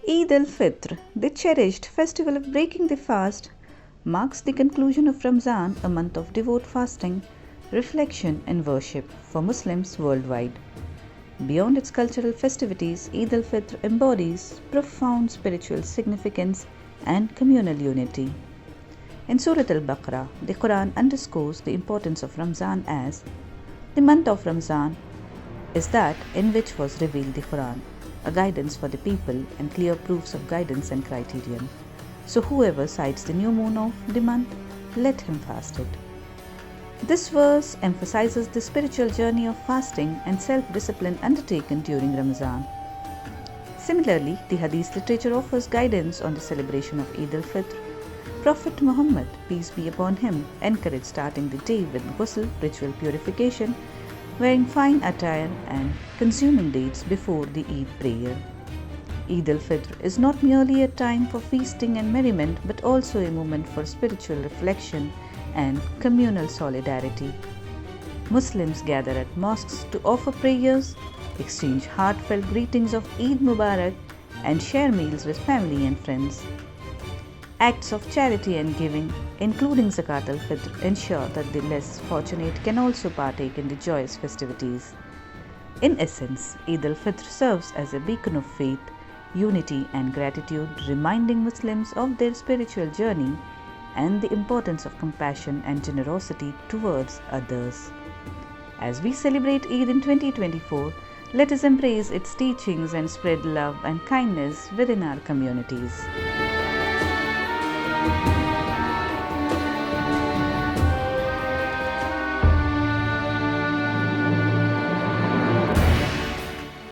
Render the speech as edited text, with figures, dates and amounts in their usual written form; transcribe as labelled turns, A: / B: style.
A: Eid al-Fitr, the cherished festival of breaking the fast, marks the conclusion of Ramzan, a month of devout fasting, reflection, and worship for Muslims worldwide. Beyond its cultural festivities, Eid al-Fitr embodies profound spiritual significance and communal unity. In Surah Al-Baqarah, the Quran underscores the importance of Ramzan as the month of Ramzan is that in which was revealed the Quran, a guidance for the people and clear proofs of guidance and criterion. So whoever sights the new moon of the month, let him fast it. This verse emphasizes the spiritual journey of fasting and self-discipline undertaken during Ramadan. Similarly, the Hadith literature offers guidance on the celebration of Eid al-Fitr. Prophet Muhammad, peace be upon him, encouraged starting the day with ghusl, ritual purification, wearing fine attire and consuming dates before the Eid prayer. Eid al-Fitr is not merely a time for feasting and merriment but also a moment for spiritual reflection and communal solidarity. Muslims gather at mosques to offer prayers, exchange heartfelt greetings of Eid Mubarak, and share meals with family and friends. Acts of charity and giving, including Zakat al-Fitr, ensure that the less fortunate can also partake in the joyous festivities. In essence, Eid al-Fitr serves as a beacon of faith, unity and gratitude, reminding Muslims of their spiritual journey and the importance of compassion and generosity towards others. As we celebrate Eid in 2024, let us embrace its teachings and spread love and kindness within our communities.